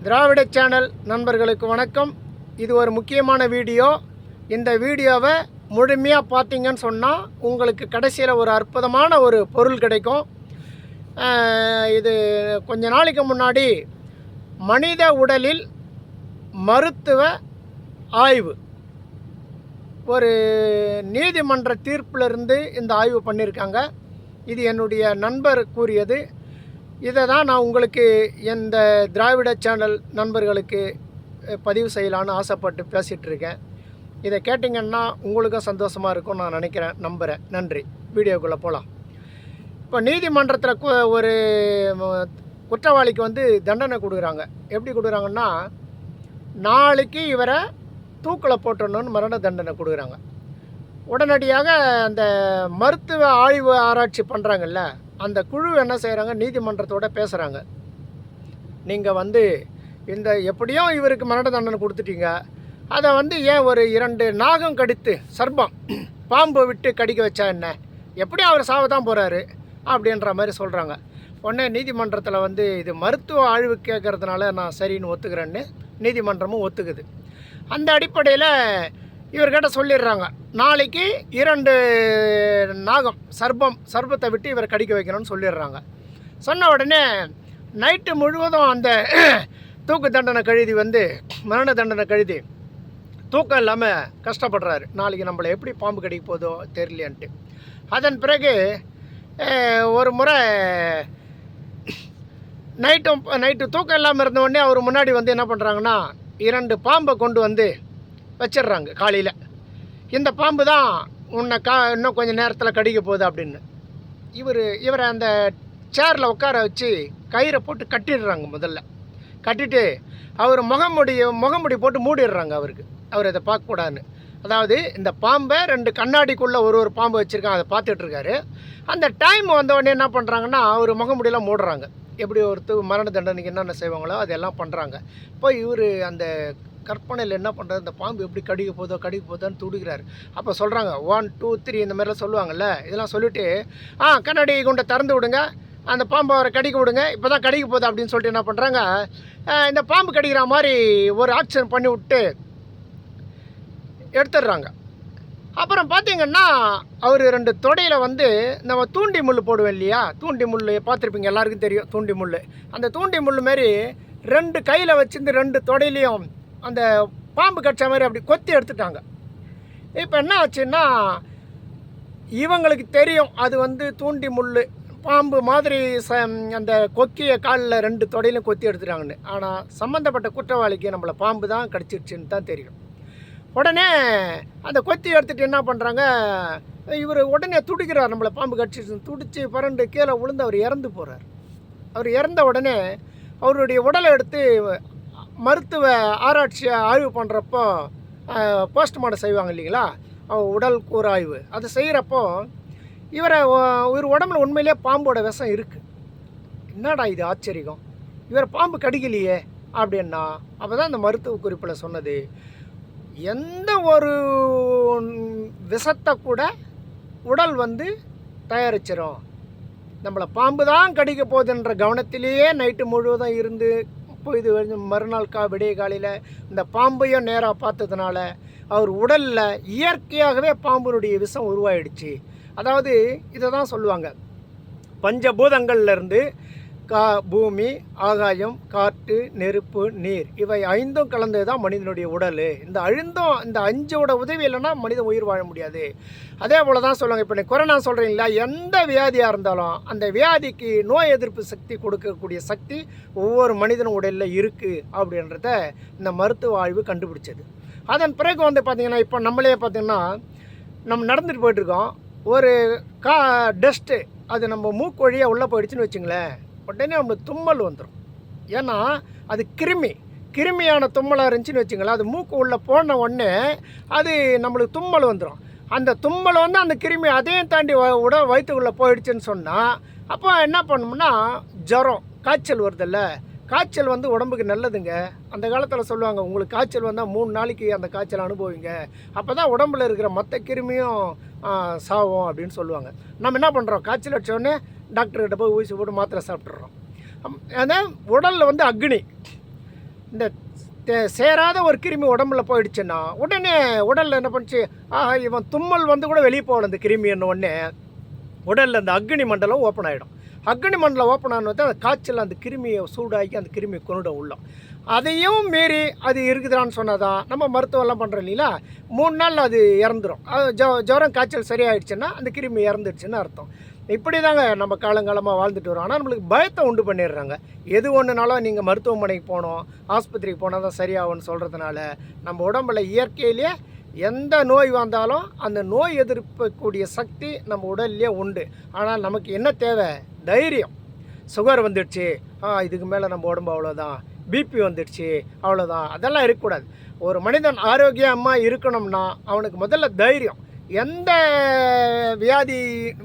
திராவிட channel நண்பர்களுக்கு வணக்கம். இது ஒரு முக்கியமான வீடியோ. இந்த வீடியோவை முழுமையாக பார்த்தீங்கன்னு சொன்னால் உங்களுக்கு கடைசியில் ஒரு அற்புதமான ஒரு பொருள் கிடைக்கும். இது கொஞ்ச நாளைக்கு முன்னாடி மனித உடலில் மருத்துவ ஆய்வு ஒரு நீதிமன்ற தீர்ப்பிலிருந்து இந்த ஆய்வு பண்ணியிருக்காங்க. இது என்னுடைய நண்பர் கூறியது. இதை தான் நான் உங்களுக்கு இந்த திராவிட சேனல் நண்பர்களுக்கு பதிவு செய்யலான்னு ஆசைப்பட்டு பேசிகிட்ருக்கேன். இதை கேட்டிங்கன்னா உங்களுக்கும் சந்தோஷமாக இருக்கும்னு நான் நினைக்கிறேன், நம்புகிறேன். நன்றி. வீடியோக்குள்ளே போகலாம். இப்போ நீதிமன்றத்தில் ஒரு குற்றவாளிக்கு தண்டனை கொடுக்குறாங்க. எப்படி கொடுக்குறாங்கன்னா, நாளைக்கு இவரை தூக்கில் போட்டுடணுன்னு மரண தண்டனை கொடுக்குறாங்க. உடனடியாக அந்த மருத்துவ ஆய்வு ஆராய்ச்சி பண்ணுறாங்கல்ல, அந்த குழு என்ன செய்கிறாங்க, நீதிமன்றத்தோடு பேசுகிறாங்க. நீங்கள் இந்த எப்படியும் இவருக்கு மரண தண்டனை கொடுத்துட்டீங்க, அதை ஏன் ஒரு 2 நாகம் கடித்து சர்ப்பம் பாம்பு விட்டு கடிக்க வச்சா என்ன, எப்படியும் அவர் சாவ தான் போகிறாரு அப்படின்ற மாதிரி சொல்கிறாங்க. உடனே நீதிமன்றத்தில் இது மருத்துவ ஆய்வு கேட்குறதுனால நான் சரின்னு ஒத்துக்கிறேன்னு நீதிமன்றமும் ஒத்துக்குது. அந்த அடிப்படையில் இவர்கிட்ட சொல்லிடுறாங்க, நாளைக்கு 2 நாகம் சர்ப்பத்தை விட்டு இவரை கடிக்க வைக்கணும்னு சொல்லிடுறாங்க. சொன்ன உடனே நைட்டு முழுவதும் அந்த தூக்கு தண்டனை கழுதி மரண தண்டனை கழுதி தூக்கம் இல்லாமல் கஷ்டப்படுறாரு. நாளைக்கு நம்மளை எப்படி பாம்பு கடிக்க போதோ தெரியலையன்ட்டு. அதன் பிறகு ஒரு முறை நைட்டு தூக்கம் இல்லாமல் இருந்த உடனே அவர் முன்னாடி என்ன பண்ணுறாங்கன்னா, 2 பாம்பை கொண்டு வச்சிடுறாங்க காலையில். இந்த பாம்பு தான் உன்னை இன்னும் கொஞ்சம் நேரத்தில் கடிக்க போகுது அப்படின்னு. இவரை அந்த சேரில் உட்கார வச்சு கயிறை போட்டு கட்டிடுறாங்க. முதல்ல கட்டிட்டு அவர் முகமுடி போட்டு மூடிடுறாங்க. அவர் இதை பார்க்கக்கூடாதுன்னு. அதாவது இந்த பாம்பை 2 கண்ணாடிக்குள்ளே ஒரு பாம்பு வச்சுருக்காங்க, அதை பார்த்துட்ருக்காரு. அந்த டைம் வந்தவொடனே என்ன பண்ணுறாங்கன்னா, அவர் முகமுடியெல்லாம் மூடுறாங்க. எப்படி மரண தண்டனைக்கு என்னென்ன செய்வாங்களோ அதெல்லாம் பண்ணுறாங்க. இப்போ இவர் அந்த கற்பனையில் என்ன பண்ணுறது, இந்த பாம்பு எப்படி கடிக்க போதோன்னு துடிக்கிறாரு. அப்போ சொல்கிறாங்க 1 2 3 இந்த மாதிரிலாம் சொல்லுவாங்கள்ல, இதெல்லாம் சொல்லிவிட்டு கண்ணாடி கொண்டை திறந்து விடுங்க, அந்த பாம்பை அவரை கடிக்க விடுங்க, இப்போ தான் கடிக்க போகுது அப்படின்னு சொல்லிட்டு என்ன பண்ணுறாங்க, இந்த பாம்பு கடிக்கிற மாதிரி ஒரு ஆக்ஷன் பண்ணி விட்டு எடுத்துடுறாங்க. அப்புறம் பார்த்திங்கன்னா அவர் 2 தொடையில் நம்ம தூண்டி முள் போடுவோம் இல்லையா, தூண்டி முள் பார்த்துருப்பீங்க, எல்லாருக்கும் தெரியும் தூண்டி முள். அந்த தூண்டி முள் மாரி 2 கையில் வச்சுருந்து 2 தொடையிலையும் அந்த பாம்பு கடிச்ச மாதிரி அப்படி கொத்தி எடுத்துட்டாங்க. இப்போ என்ன ஆச்சுன்னா, இவங்களுக்கு தெரியும் அது தூண்டி முள் பாம்பு மாதிரி அந்த கொக்கிய காலில் 2 தொடையிலும் கொத்தி எடுத்துட்டாங்கன்னு. ஆனால் சம்மந்தப்பட்ட குற்றவாளிக்கு நம்மளை பாம்பு தான் கடிச்சிடுச்சுன்னு தான் தெரியும். உடனே அந்த கொத்தி எடுத்துகிட்டு என்ன பண்ணுறாங்க, இவர் உடனே துடிக்கிறார், நம்மளை பாம்பு கடிச்சிடுச்சுன்னு. துடித்து பரண்டு கீழே விழுந்து அவர் இறந்து போகிறார். அவர் இறந்த உடனே அவருடைய உடலை எடுத்து மருத்துவ ஆய்வு பண்ணுறப்போ போஸ்ட்மார்ட்டம் செய்வாங்க இல்லைங்களா, உடல் கூறாய்வு, அது செய்கிறப்போ இவர் உடம்புல உண்மையிலே பாம்போட விஷம் இருக்குது. என்னடா இது ஆச்சரியம், இவர் பாம்பு கடிக்கலையே அப்படின்னா, அப்போ தான் அந்த மருத்துவ குறிப்பில் சொன்னது, எந்த ஒரு விஷத்தை கூட உடல் தயாரிச்சிடும். நம்மளை பாம்பு தான் கடிக்க போகுதுன்ற கவனத்திலேயே நைட்டு முழுவதும் இருந்து இது மறுநாள் விடிய காலையில் இந்த பாம்பையும் நேராக பார்த்ததுனால அவர் உடலில் இயற்கையாகவே பாம்பினுடைய விஷம் உருவாயிடுச்சு. அதாவது இதை தான் சொல்லுவாங்க, பஞ்சபூதங்கள்லேருந்து பூமி, ஆகாயம், காற்று, நெருப்பு, நீர், இவை 5ம் கலந்தது தான் மனிதனுடைய உடல். இந்த 5ஓட உதவி இல்லைன்னா மனிதன் உயிர் வாழ முடியாது. அதே போல் தான் சொல்லுவாங்க, இப்போ கொரோனா சொல்கிறீங்களா, எந்த வியாதியாக இருந்தாலும் அந்த வியாதிக்கு நோய் எதிர்ப்பு சக்தி கொடுக்கக்கூடிய சக்தி ஒவ்வொரு மனிதன் உடலில் இருக்குது அப்படின்றத இந்த மருத்துவ ஆய்வு கண்டுபிடிச்சது. அதன் பிறகு பார்த்திங்கன்னா, இப்போ நம்மளே பார்த்திங்கன்னா நம்ம நடந்துட்டு போயிட்டுருக்கோம், ஒரு டஸ்ட்டு அது நம்ம மூக்கு வழியாக உள்ளே போயிடுச்சுன்னு வச்சுங்களேன், உடனே நம்மளுக்கு தும்மல் வந்துடும். ஏன்னா அது கிருமியான தும்மலாக இருந்துச்சுன்னு வச்சுங்களேன், அது மூக்கு உள்ளே போன உடனே அது நம்மளுக்கு தும்மல் வந்துடும். அந்த தும்மல் அந்த கிருமி அதையும் தாண்டி வயிற்றுக்குள்ளே போயிடுச்சுன்னு சொன்னால், அப்போ என்ன பண்ணோம்னா ஜுரம், காய்ச்சல் வருதில்ல, காய்ச்சல் உடம்புக்கு நல்லதுங்க. அந்த காலத்தில் சொல்லுவாங்க, உங்களுக்கு காய்ச்சல் வந்தால் 3 நாளைக்கு அந்த காய்ச்சல் அனுபவிங்க, அப்போ தான் உடம்புல இருக்கிற மற்ற கிருமியும் சாவும் அப்படின்னு சொல்லுவாங்க. நம்ம என்ன பண்ணுறோம், காய்ச்சல் அடித்தோடனே டாக்டர்கிட்ட போய் ஊசி போட்டு மாத்திரை சாப்பிட்றோம். அதான் உடலில் அக்னி இந்த சேராத ஒரு கிருமி உடம்புல போயிடுச்சுன்னா உடனே உடலில் என்ன பண்ணுச்சு, இவன் தும்மல் வந்து கூட வெளியே போகல இந்த கிருமி என்ன உடனே உடலில் அந்த அக்னி மண்டலம் ஓப்பன் ஆகிடும். அக்னி மண்டலம் ஓப்பன் ஆனது அந்த காய்ச்சல் அந்த கிருமியை சூடாக்கி அந்த கிருமியை கொண்டுடும் உள்ளம். அதையும் மீறி அது இருக்குதான்னு சொன்னதான் நம்ம மருத்துவம்லாம் பண்ணுறோம் இல்லைங்களா, 3 நாளில் அது இறந்துடும். ஜுரம் காய்ச்சல் சரியாயிடுச்சுன்னா அந்த கிருமி இறந்துடுச்சுன்னு அர்த்தம். இப்படி தாங்க நம்ம காலங்காலமாக வாழ்ந்துட்டு வரோம். ஆனால் நம்மளுக்கு பயத்தை உண்டு பண்ணிடுறாங்க. எது ஒன்றுனாலும் நீங்கள் மருத்துவமனைக்கு போகணும், ஆஸ்பத்திரிக்கு போனால் தான் சரியாகும்னு சொல்கிறதுனால நம்ம உடம்புல இயற்கையிலேயே எந்த நோய் வந்தாலும் அந்த நோய் எதிர்க்கக்கூடிய சக்தி நம்ம உடல்லையே உண்டு. ஆனால் நமக்கு என்ன தேவை? தைரியம். சுகர் வந்துடுச்சு, இதுக்கு மேலே நம்ம உடம்பு அவ்வளோதான், பிபி வந்துடுச்சு அவ்வளோதான், அதெல்லாம் இருக்கக்கூடாது. ஒரு மனிதன் ஆரோக்கியமாக இருக்கணும்னா அவனுக்கு முதல்ல தைரியம். எந்த வியாதி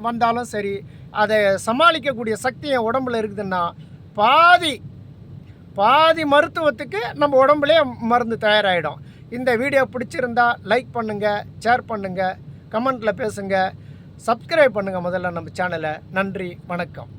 வந்தாலும் சரி அதை சமாளிக்கக்கூடிய சக்தி என் உடம்புல இருக்குதுன்னா பாதி மருத்துவத்துக்கு நம்ம உடம்புலே மருந்து தயாராகிடும். இந்த வீடியோ பிடிச்சிருந்தா லைக் பண்ணுங்கள், ஷேர் பண்ணுங்கள், கமெண்ட்டில் பேசுங்க, சப்ஸ்கிரைப் பண்ணுங்கள் முதல்ல நம்ம சேனலை. நன்றி, வணக்கம்.